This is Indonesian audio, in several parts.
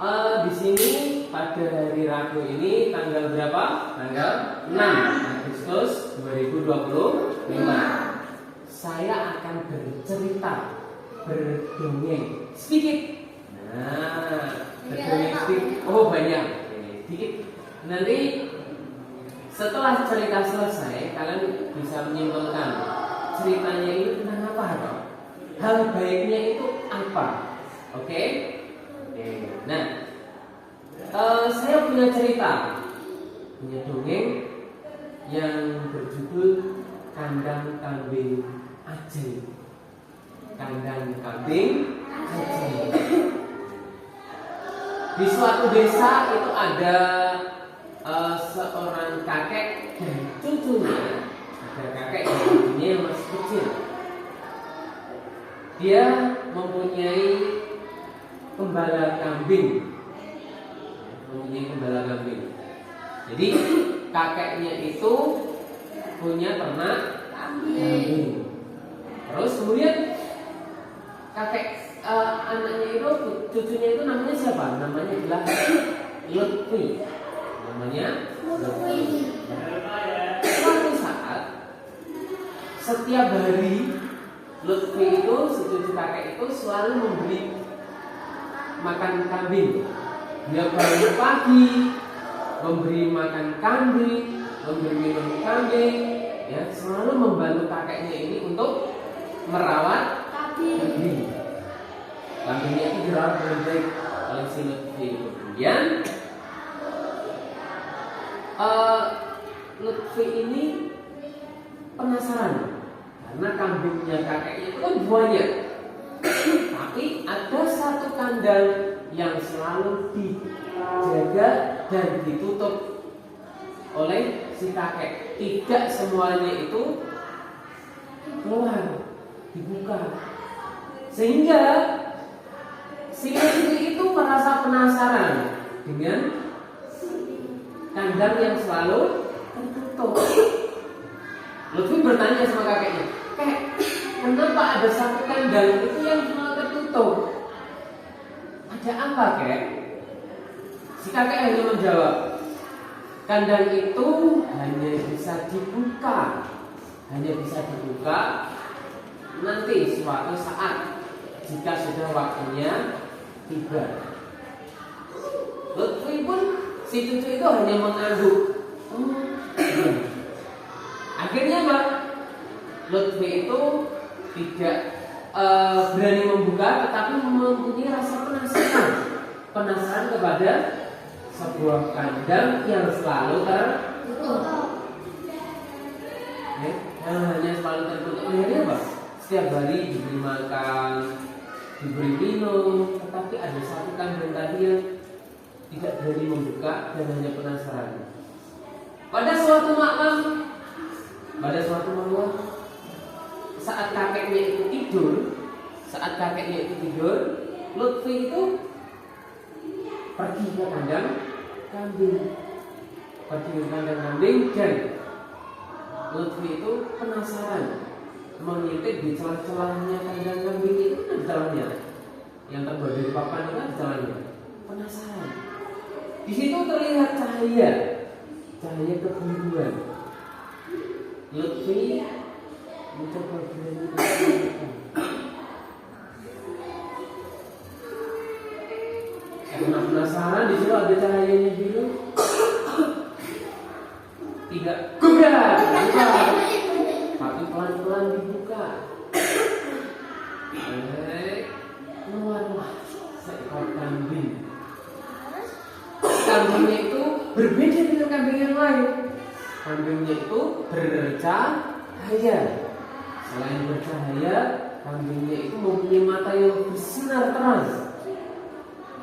Di sini pada hari Rabu ini tanggal berapa? Tanggal 6 Agustus 2025. Saya akan bercerita, berdongeng sedikit. Nah, berdongeng sedikit. Oh banyak, sedikit. Nanti setelah cerita selesai, kalian bisa menyimpulkan ceritanya itu tentang apa, toh? Hal baiknya itu apa? Oke? Nah, saya punya cerita, punya dongeng yang berjudul Kandang Kambing Ajaib. Kandang Kambing Ajaib. Di suatu desa itu ada seorang kakek dan cucunya. Ada kakek dan cucunya yang masih kecil. Dia mempunyai gembala kambing. Jadi kakeknya itu punya ternak kambing. Terus kemudian anaknya itu, cucunya itu namanya siapa? Namanya adalah Lutfi. Suatu saat, setiap hari Lutfi itu, si cucu kakek itu selalu memberi makan kambing. Dia bangun pagi, memberi makan kambing, memberi minum kambing, ya, selalu membantu kakeknya ini untuk merawat kambing. Kambingnya itu dirawat dengan baik oleh si Lutfi. Kemudian Lutfi ini penasaran karena kambingnya kakeknya itu kan banyak, tapi ada satu kandang yang selalu dijaga dan ditutup oleh si kakek. Tidak semuanya itu keluar, dibuka, sehingga si Lutfi itu merasa penasaran dengan kandang yang selalu tertutup. Lutfi bertanya sama kakeknya, "Kek, kenapa ada satu kandang itu yang selalu tertutup? Ada apa, Kek?" Si kakek hanya menjawab, "Kandang itu hanya bisa dibuka. Hanya bisa dibuka nanti suatu saat jika sudah waktunya tiba." Lutfi pun, si cucu itu hanya mengangguk. Akhirnya Pak, Lutfi itu tidak berani membuka, tetapi mempunyai rasa penasaran kepada sebuah kandang yang selalu tertutup. Yang hanya selalu tertutup. Akhirnya Pak, setiap hari diberi makan, diberi minum, tetapi ada satu kandang tadi yang tidak berani membuka dan hanya penasaran. Pada suatu malam, saat kakeknya itu tidur, Lutfi itu pergi ke kandang kambing, dan Lutfi itu penasaran, mengintip di celah-celahnya kandang kambing itu, kan celahnya yang terbuat dari papan itu, kan celahnya. Penasaran. Di situ terlihat cahaya kebiruan. Lutfi mencoba berani karena penasaran, di situ ada cahayanya biru. Tidak gebrak, tapi pelan-pelan dibuka. Keluarlah seekor kambing. Kambingnya itu berbeda dengan kambing yang lain. Kambingnya itu bercahaya. Selain bercahaya, kambingnya itu mempunyai mata yang bersinar terang,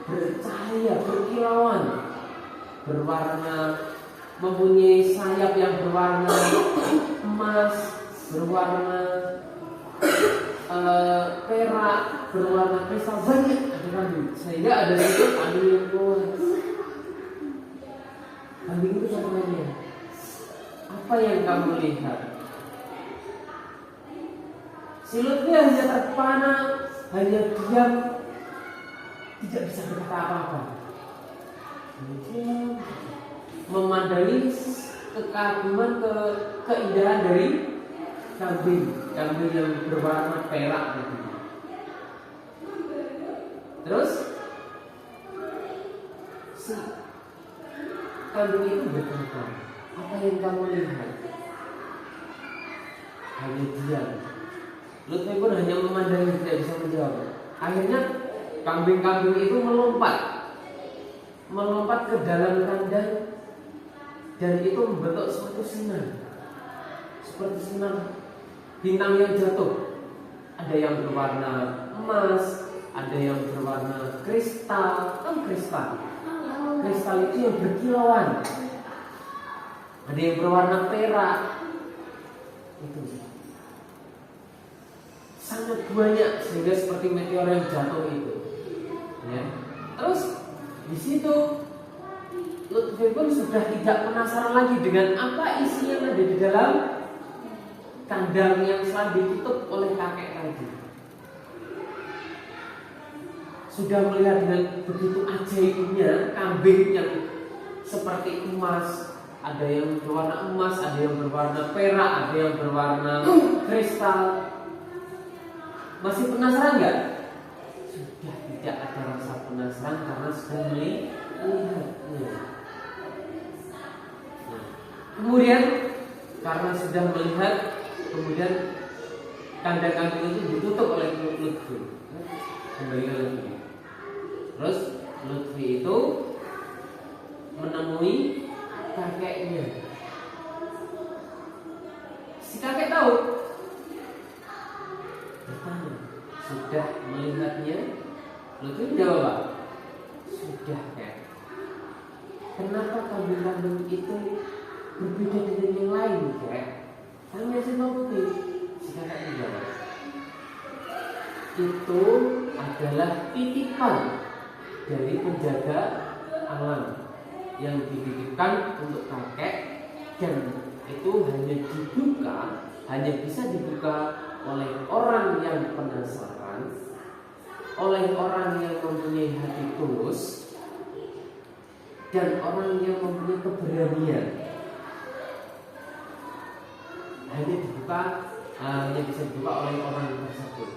bercahaya, berkilauan, berwarna, mempunyai sayap yang berwarna emas, berwarna perak, berwarna kristal, banyak ada kambing. Sehingga ada itu kambing yang keluar. Kambing itu sebenarnya apa yang kamu lihat? Si Lutfi hanya terpana, hanya diam, tidak bisa berkata apa-apa. memandangi kekaguman, keindahan dari kambing yang berwarna perak gitu. Terus si kambing itu berkata, apa yang kamu lihat? Hanya diam. Lutfi pun hanya memandangi, tidak bisa menjawab. Akhirnya kambing-kambing itu melompat ke dalam kandang, dan itu membentuk suatu sinar, seperti sinar bintang yang jatuh. Ada yang berwarna emas, ada yang berwarna kristal. Kristal itu yang berkilauan. Ada yang berwarna perak. Itu sangat banyak sehingga seperti meteor yang jatuh itu. Ya. Terus di situ Lutfi pun sudah tidak penasaran lagi dengan apa isi yang ada di dalam kandang yang telah ditutup oleh kakek tadi. Sudah melihat dengan begitu ajaibnya kambing yang seperti emas, ada yang berwarna emas, ada yang berwarna perak, ada yang berwarna kristal. Masih penasaran nggak? Sudah tidak ada rasa penasaran karena sudah melihatnya. Kemudian karena sudah melihat, kemudian kandang-kandang itu ditutup oleh Lutfi. Kembali ke Lutfi. Terus Lutfi itu menemui kakeknya. Si kakek tahu. Bertanya, sudah melihatnya? Lutfi jawab, sudah kek. Kenapa kambing-kambing itu berbeda dengan yang lain, kek? Tanya si Lutfi. Si kakek menjawab, itu adalah titipan dari penjaga alam yang dititipkan untuk kakek, dan itu hanya bisa dibuka oleh orang yang penasaran, oleh orang yang mempunyai hati tulus, dan orang yang mempunyai keberanian. Hanya bisa dibuka oleh orang tersebut.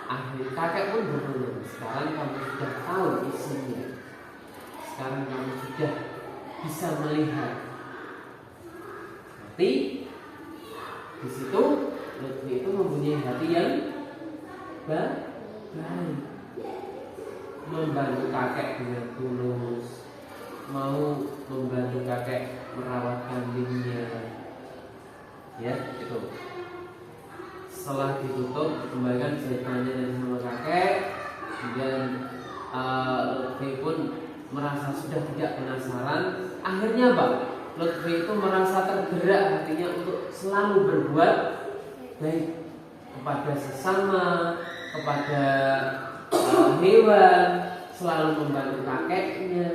Akhirnya kakek pun bertanya, sekarang kamu sudah tahu isinya, sekarang kamu sudah bisa melihat. Berarti di situ Lutfi itu mempunyai hati yang baik, membantu kakek dengan tulus, mau membantu kakek merawat kambingnya. Ya, itu. Setelah ditutup, dikembalikan ceritanya dari sama kakek, kemudian Lutfi pun merasa sudah tidak penasaran. Akhirnya Lutfi itu merasa tergerak hatinya untuk selalu berbuat baik kepada sesama, kepada hewan, selalu membantu kakeknya.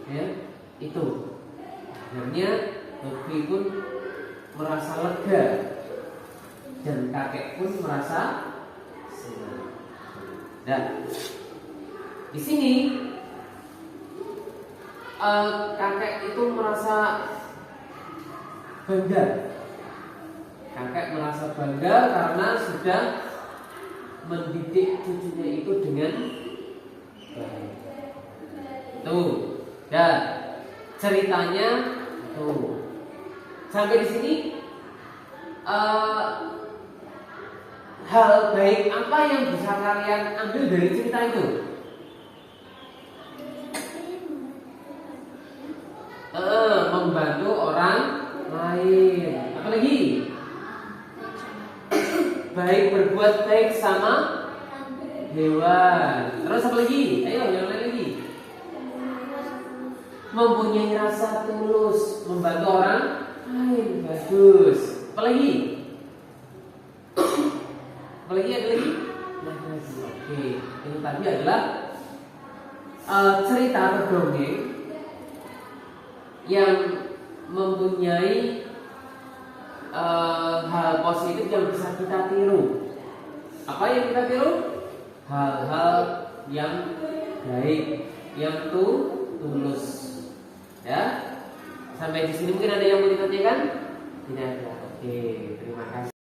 Ya, itu. Akhirnya Lutfi pun merasa lega, dan kakek pun merasa senang. Dan di sini kakek itu merasa bangga. Kakek merasa bangga karena sudah mendidik cucunya itu dengan baik. Tuh, dan ceritanya tuh sampai di sini. Hal baik apa yang bisa kalian ambil dari cerita itu? Membantu orang lain. Apa lagi? Baik, berbuat baik sama hewan. Terus apa lagi? Ayo, yang lain lagi. Mempunyai rasa tulus, membantu orang lain. Bagus. Apa lagi? Apalagi ada lagi? Oke, ini tadi adalah cerita atau dongeng yang mempunyai hal positif yang bisa kita tiru. Apa yang kita tiru? hal-hal yang baik, yang tulus. Ya, sampai di sini mungkin ada yang mau ditanyakan? Tidak ada. Oke, terima kasih.